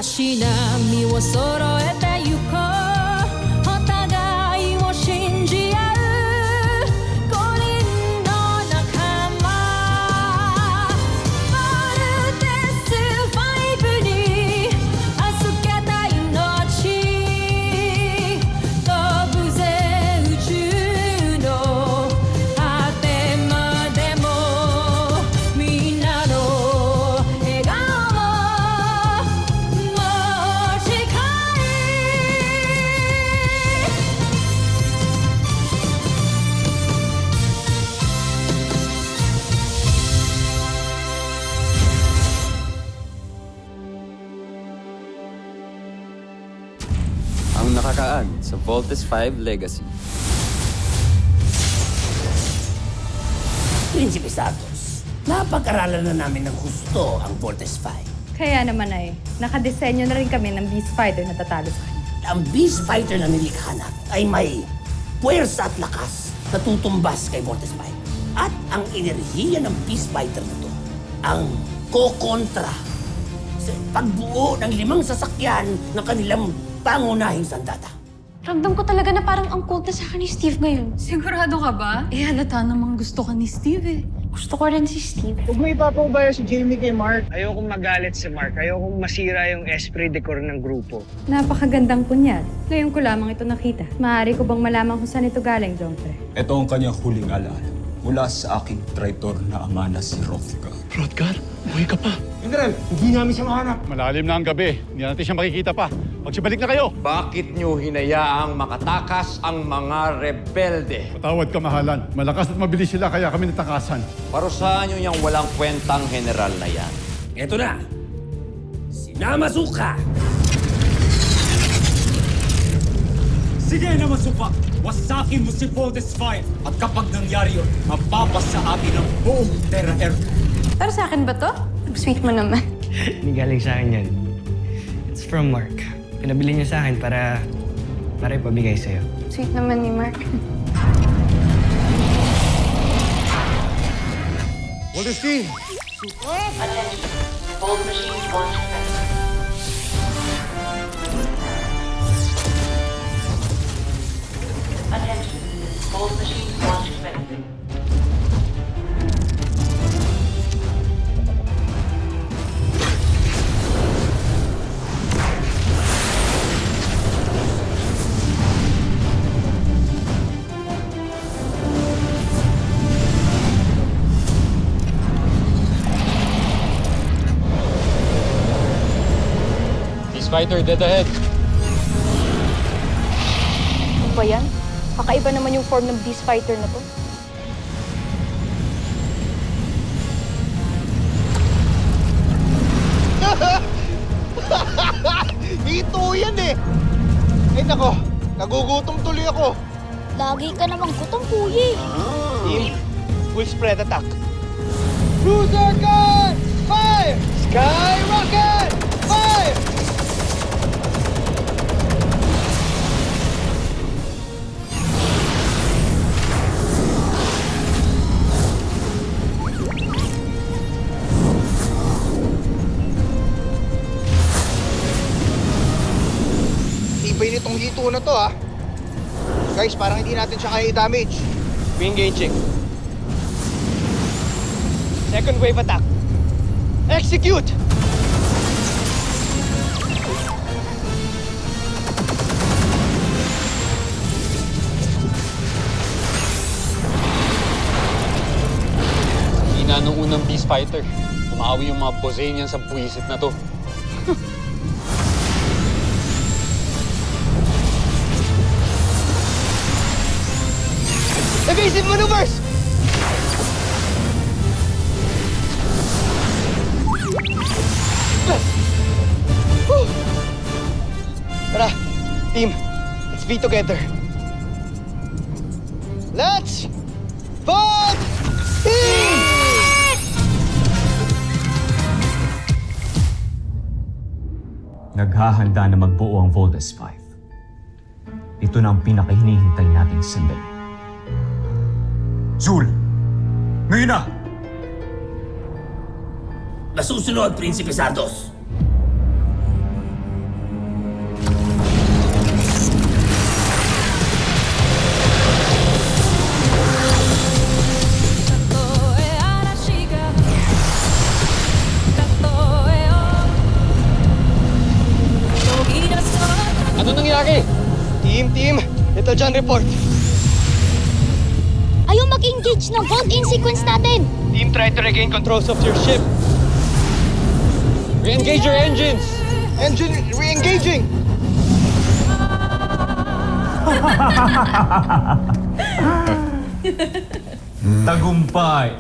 足並みを揃えてゆこうお互いを信じ合う5人の仲間バルテス5に預けた命飛ぶぜ宇宙の果てまでもみんなの笑顔も近いAng nakakaan sa Voltes 5 Legacy. Prinsipe Santos, napag-aralan na namin ng gusto ang Voltes 5. Kaya naman ay, nakadesenyo na rin kami ng Beast Fighter na tatalo sa kanya. Ang Beast Fighter na nilikha na ay may puwersa at lakas na tutumbas kay Voltes 5. At ang enerhiya ng Beast Fighter na to, ang kokontra sa pagbuo ng 5 sasakyan ng kanilang pangunahing sandata. Ramdam ko talaga na parang ang cold na sa akin ni Steve ngayon. Sigurado ka ba? Eh, halata namang gusto ka ni Steve eh. Gusto ko rin si Steve. Huwag mo ipapaubayo si Jamie kay Mark. Ayokong magalit si Mark. Ayokong masira yung esprit de corps ng grupo. Napakagandang punyal. Ngayon ko lamang ito nakita. Maaari ko bang malaman kung saan ito galing, Jomfre? Ito ang kanyang huling alaala mula sa aking traitor na ama na si Rothgar. Rodgar, buhay ka pa. General, hindi namin siya mahanap. Malalim na ang gabi. Hindi natin siya makikita pa. Magsibalik na kayo. Bakit nyo hinayaang makatakas ang mga rebelde? Patawad kamahalan. Malakas at mabilis sila kaya kami natakasan. Parusahan nyo yung walang kwentang general na yan. Eto na, si Namazuka! Sige na masupa! Wasakin mo si Voltes 5 at kapag nangyari yun, mapapasa atin ang buong Terra Air. Pero sa akin ba to? Sweet mo naman. Hindi galing sa akin yan. It's from Mark. Pinabili niya sa akin para ipabigay sa'yo. Sweet naman ni Mark. What is he? Fighter, dead ahead. Ano ba yan? Kakaiba naman yung form ng Beast Fighter na to. Ito yan eh! Ay nako, nagugutom tuloy ako. Lagi ka namang gutom, kuya. Team, full spread attack. Cruiser gun! Fire! Skyrocket! Fire! Tibay nitong hito na to ah. Guys, parang hindi natin siya kaya i-damage. Re-engaging. Second wave attack. Execute! Hina nung unang Beast Fighter. Tumawi yung mga Bosanian sa buwisit na to. Evasive maneuvers! Tara, team. Let's be together. Let's fight! Naghahanda na magbuo ang Voltes 5. Ito na ang pinakahinihintay nating sandali. Zul! Ngayon na! Nasusunod, Prinsipe Santos. Jackie! Team, Little John report. Ayaw mag-engage ng vault-in sequence natin! Team, try to regain controls of your ship. Re-engage your engines! Engine re-engaging! Tagumpay!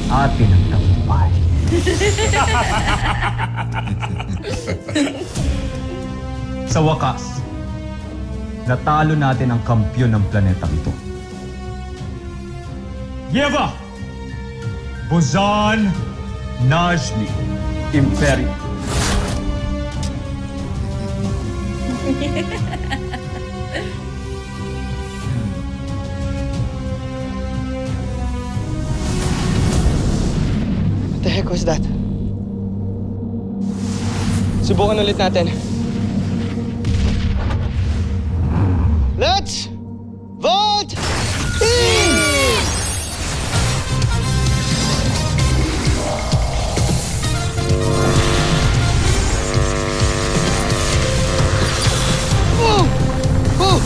Atin ang tagumpay. Sa wakas, natalo natin ang kampyon ng planetang ito. Yeva! Buzan Najmi Imperium. What the heck was that? Subukan ulit natin. Let's vote in! Whoa! Whoa!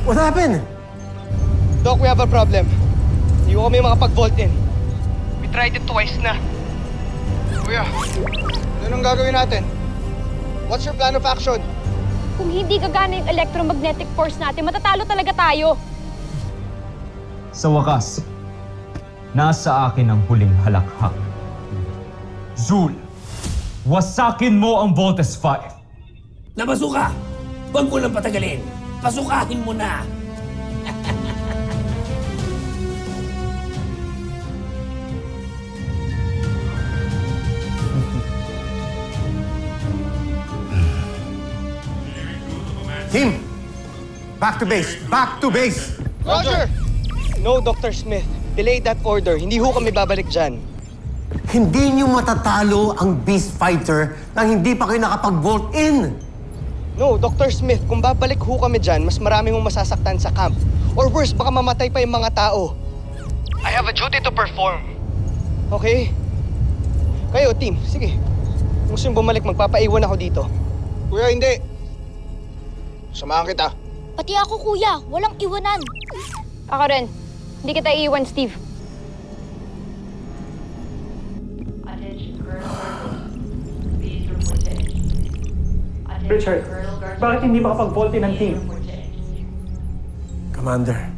What happened? Doc, we have a problem. Hindi ko kami makapag-vault in. We tried it twice na. Kuya, anong gagawin natin? What's your plan of action? Kung hindi gagana yung electromagnetic force natin, matatalo talaga tayo! Sa wakas, nasa akin ang huling halakhak. Zul, wasakin mo ang Voltes 5. Nabasuka! Huwag mo lang patagalin. Pasukahin mo na! Team! Back to base! Back to base! Roger! No, Dr. Smith. Delay that order. Hindi ho kami babalik dyan. Hindi niyo matatalo ang Beast Fighter nang hindi pa kayo nakapag-vault in! No, Dr. Smith, kung babalik ho kami dyan, mas marami mong masasaktan sa camp. Or worse, baka mamatay pa yung mga tao. I have a duty to perform. Okay? Kayo, team, sige. Kung gusto yung bumalik, magpapaiwan ako dito. Kuya, hindi. Samahan kita. Pati ako, kuya. Walang iwanan. Ako rin. Hindi kita iiwan, Steve. Richard, bakit hindi makapag-vault in ang team? Commander,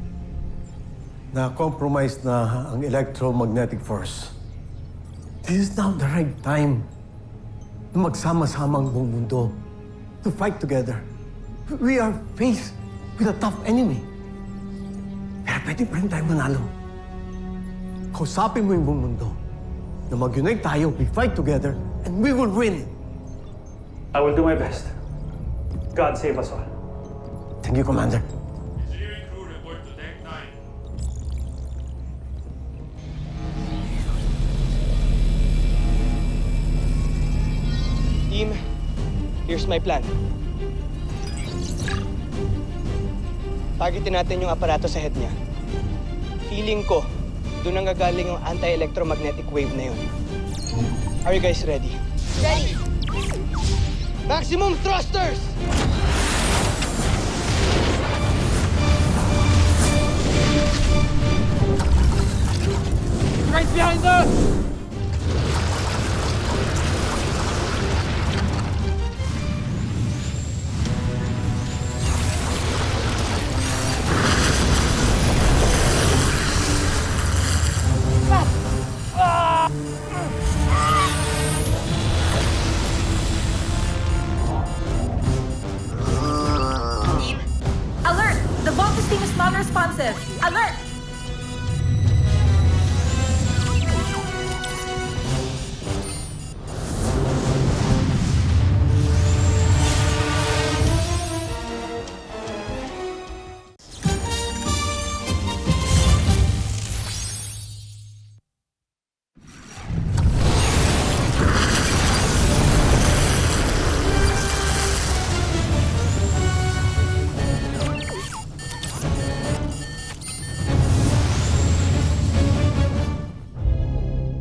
na-compromise na ang electromagnetic force. This is now the right time na magsama-sama ang buong mundo to fight together. We are faced with a tough enemy. Pero pwede pa rin tayo manalo. Kausapin mo yung buong mundo na mag-unite tayo, we fight together, and we will win. I will do my best. God save us all. Thank you, Commander. Team, here's my plan. Targetin natin yung aparato sa head niya. Feeling ko, doon ang gagaling yung anti-electromagnetic wave na yun. Are you guys ready? Ready! Maximum thrusters! Right behind us! Alert! The Voltes team is non-responsive. Alert!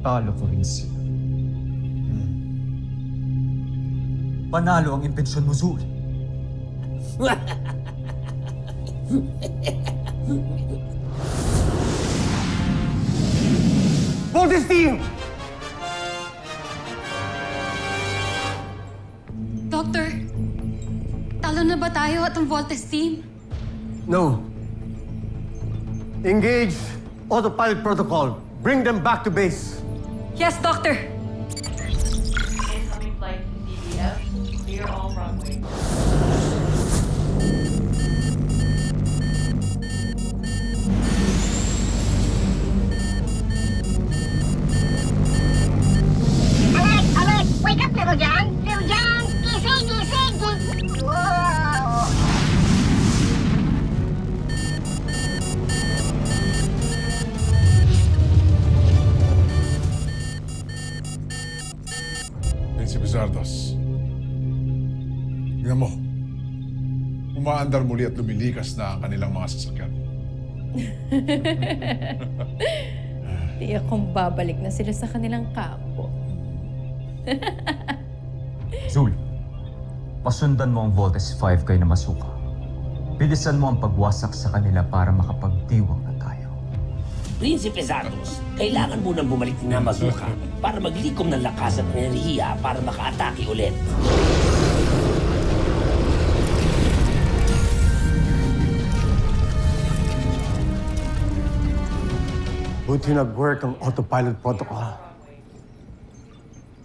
talo ko rin sila. Panalo ang intensyon mo, Zul. Voltes team! Doctor, talo na ba tayo at ang Voltes team? No. Engage autopilot protocol. Bring them back to base. Yes, Doctor! Incoming flight to DBF. Clear all runway. Alert! Alert! Wake up, little John! Little John! Gising! Gising! Gising! Whoa! Prinsipe Zardos. Tingnan mo. Umaandar muli at lumilikas na ang kanilang mga sasakyan. Tiyak kong babalik na sila sa kanilang kampo. Zul, pasundan mo ang Voltes 5 kay Namasuka. Bilisan mo ang pagwasak sa kanila para makapagdiwang na tayo. Prinsipe Zardos, kailangan mo nang bumalik na Mazuka para maglikom ng lakas at enerhiya para makaatake ulit. Buti nag-work ang autopilot protocol.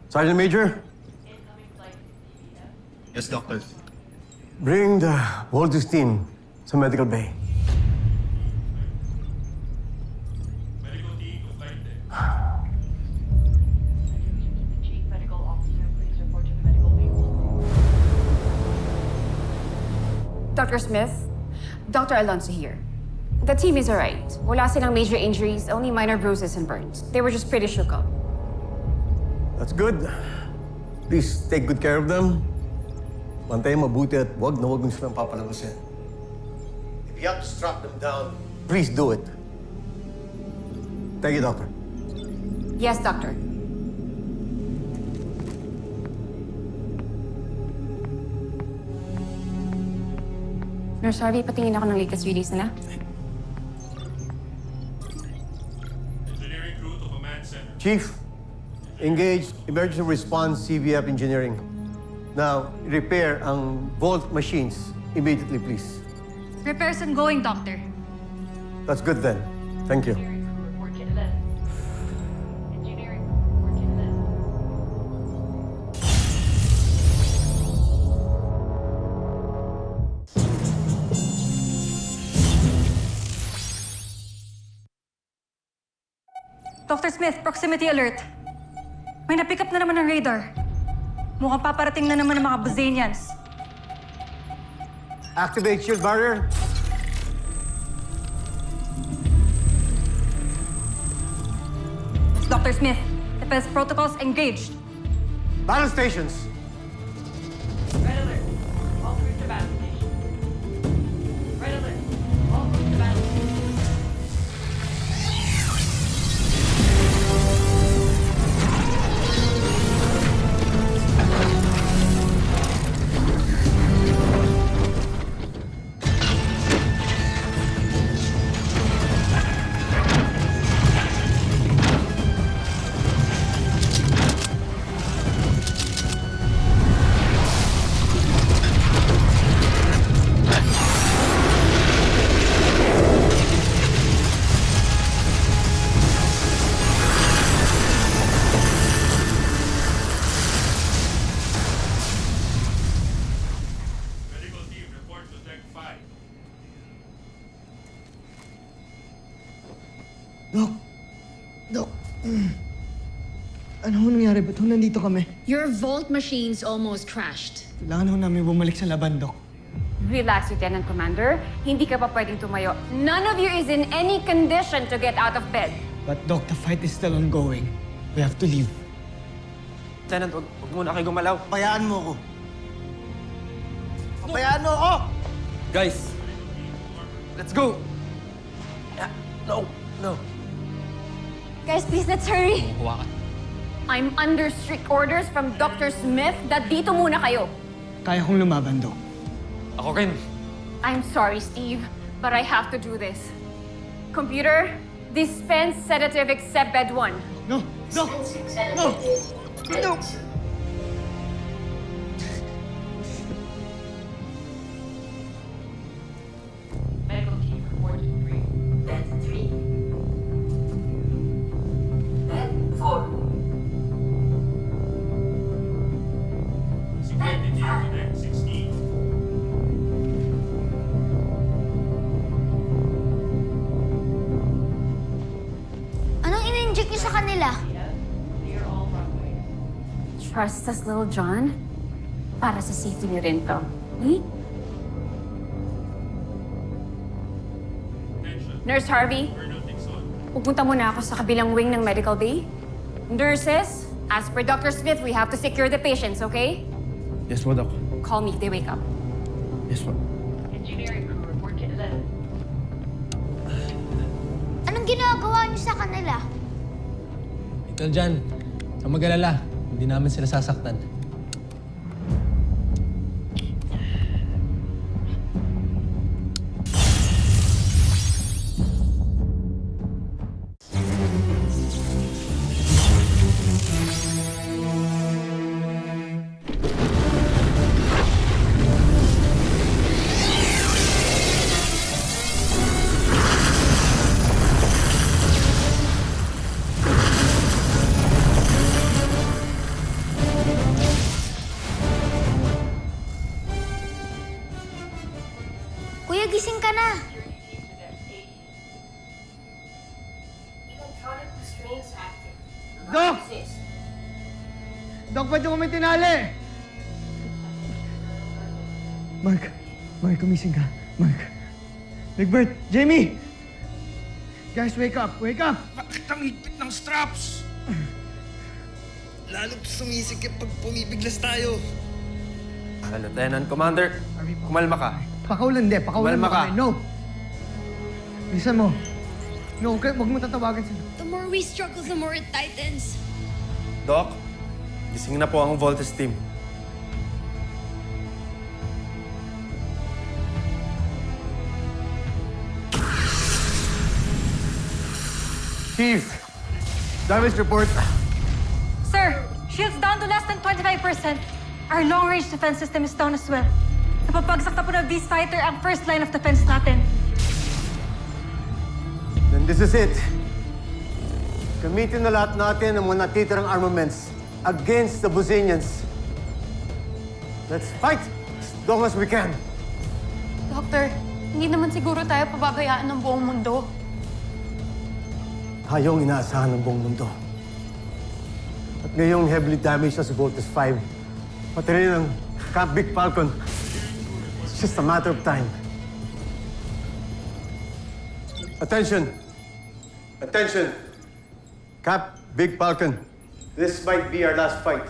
Sergeant Major? Yes, Doctor. Bring the Voltes team sa medical bay. Dr. Smith, Dr. Alonso here. The team is alright. Wala silang major injuries, only minor bruises and burns. They were just pretty shook up. That's good. Please take good care of them. Bantayan mabuti at wag na wag mo silang papalabasin. If you have to strap them down, please do it. Thank you, Doctor. Yes, Doctor. Nurse Harvey, patingin ako ng latest release nila. Engineering crew to command center. Chief, engage emergency response CVF engineering. Now, repair ang Volt machines immediately, please. Repairs ongoing, Doctor. That's good then. Thank you. Dr. Smith, proximity alert. May na-pick up na naman ng radar. Mukhang paparating na naman ng mga Bozanians. Activate shield barrier. Dr. Smith, defense protocols engaged. Battle stations. Red alert. All crews to battle station. Red alert. All crews to battle station. Dok. Ano ho nangyari? Ba't ho nandito kami? Your Volt machines almost crashed. Kailangan ho namin bumalik sa laban, Dok. Relax, Lieutenant Commander. Hindi ka pa pwedeng tumayo. None of you is in any condition to get out of bed. But Doc, the fight is still ongoing. We have to leave. Lieutenant, huwag muna kayo gumalaw. Pabayaan mo ako. Pabayaan mo ako! Guys, let's go! No. Guys, please, let's hurry. Hawakan. I'm under strict orders from Dr. Smith that dito muna kayo. Kaya kong lumaban, Dok. Ako rin. I'm sorry, Steve, but I have to do this. Computer, dispense sedative except bed 1. No! No! No! No! Medical team report 3. Bed 3. Bed 4. Bed 5. Anong in-inject niyo sa kanila? Clear all runway. Trust us, Little John. Para sa safety niyo rin to. Hmm? Nurse Harvey, pupunta muna ako sa kabilang wing ng medical bay. Nurses, as per Dr. Smith, we have to secure the patients, okay? Yes, Doc. Call me if they wake up. Yes, Engineering crew report to 11. Anong ginagawa niyo sa kanila? Ikaw dyan, ang mag-alala. Hindi namin sila sasaktan. Kuya, gising ka na. Dok! Dok, ba't yung kami tinali? Mark, kumising ka. Mark. Egbert, Jamie! Guys, wake up! Wake up! Bakit ang higpit ng straps? Lalong sumisikip pag pumipiglas tayo. Lieutenant Commander, kumalma ka. Pakaulan, hindi. Pakaulan Kumalma mo ka. kami. No! Bilisan mo. No, okay, huwag mo tatawagan sila. The more we struggle, the more it tightens. Doc, gising na po ang Voltes team. Chief, damage report. Sir, shield's down to less than 25%. Our long-range defense system is down as well. Napapagsak na po ng Beast Fighter ang first line of defense natin. Then this is it. Gamitin na lahat natin ang mga natitirang armaments against the Bosinians. Let's fight as long as we can. Doctor, hindi naman siguro tayo pababayaan ng buong mundo. Tayong inaasahan ng buong mundo. At ngayong heavily damaged na si Voltes 5, pati rin ang Camp Big Falcon. It's just a matter of time. Attention! Attention! Camp Big Falcon, this might be our last fight.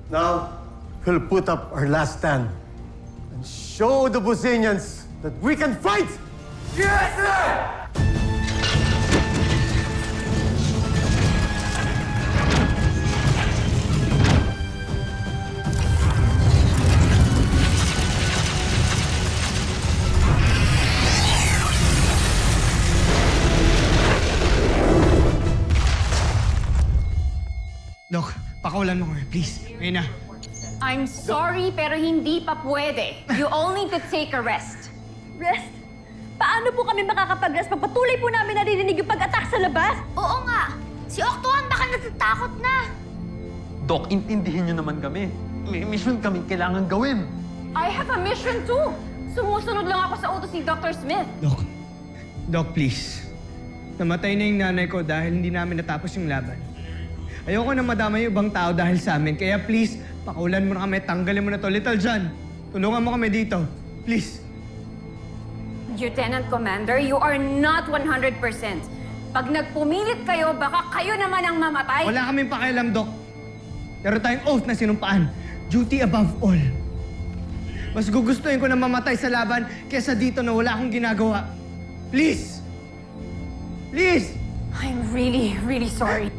Now, we'll put up our last stand and show the Bosinians that we can fight! Yes, sir! Dok, pakawalan mo kami, please. Ngayon na. I'm sorry, pero hindi pa pwede. You all need to take a rest. Rest? Paano po kami makakapag-rest pag patuloy po namin naririnig yung pag-attack sa labas? Oo nga. Si Octohan baka natatakot na. Doc, intindihin niyo naman kami. May mission kaming kailangan gawin. I have a mission too. Sumusunod lang ako sa utos ni Dr. Smith. Doc, please. Namatay na yung nanay ko dahil hindi namin natapos yung laban. Ayoko na madamay yung ibang tao dahil sa amin. Kaya please, pakaulan mo na kami, tanggalin mo na to. Little John, tulungan mo kami dito. Please. Lieutenant Commander, you are not 100%. Pag nagpumilit kayo, baka kayo naman ang mamatay. Wala kaming pakialam, Doc. Pero tayong oath na sinumpaan. Duty above all. Mas gugustuhin ko na mamatay sa laban kesa dito na wala akong ginagawa. Please! Please! I'm really really sorry.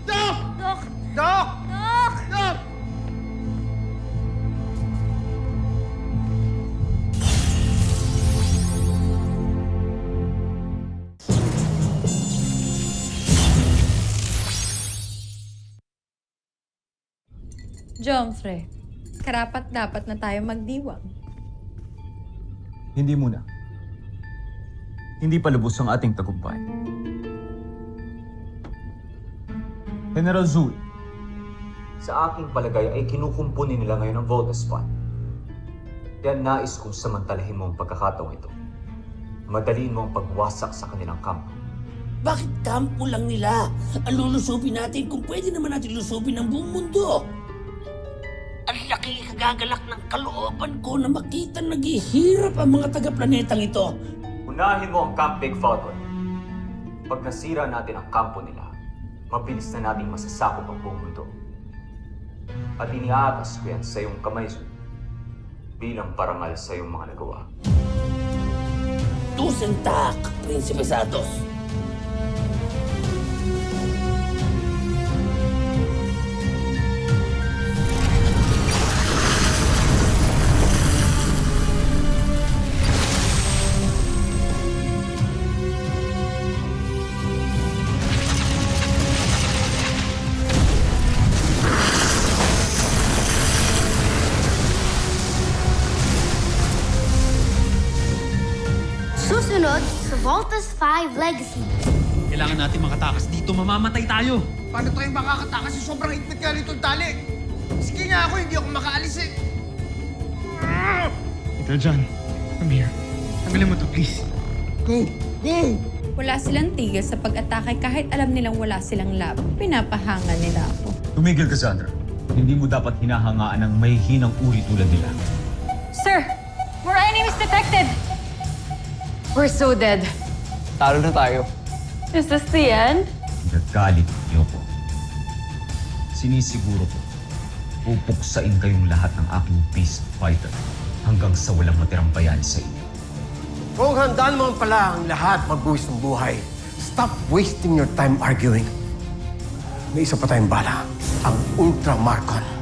Doc! Doc! Doc! Doc! Doc! Jomfre, karapat dapat na tayo magdiwang. Hindi muna. Hindi pa lubos ang ating tagumpay. General Zul, sa aking palagay ay kinukumpuni nila ngayon ang Voltes Fund. Kaya nais kong samantalahin mo ang pagkakataong ito. Madaliin mo ang pagwasak sa kanilang kampo. Bakit kampo lang nila? Ang lulusubin natin kung pwede naman natin lusubin ang buong mundo. Ang laki kagagalak ng kalooban ko na makita naghihirap ang mga taga-planetang ito. Unahin mo ang Camp Big Falcon. Pag nasira natin ang kampo nila, mabilis na nating masasakop ang buong mundo. At iniaatas ko yan sa iyong kamay, Zul, bilang parangal sa iyong mga nagawa. Tusentak, Prinsipe Santos. Susunod sa Voltes 5 Legacy. Kailangan natin makatakas dito. Mamamatay tayo. Paano tayo makakatakas sa sobrang higpit ka nitong tali? Sige nga ako, hindi ako makaalis eh. Little John, come here. Tanggalin mo to, please. Go! Go! Wala silang tigil sa pag-atake kahit alam nilang wala silang laban. Pinapahangan nila ako. Tumigil ka, Sandra. Hindi mo dapat hinahangaan ng may hinang uri tulad nila. Sir, more enemies detected! We're so dead. Talo na tayo. Is this the end? Nagagalit niyo po. Sinisiguro ko, pupuksain kayong lahat ng aking beast fighter hanggang sa walang matirang bayani sa inyo. Kung handaan mo pala ang lahat magbuwis ng buhay, stop wasting your time arguing. May isa pa tayong bala, ang Ultra Marcon.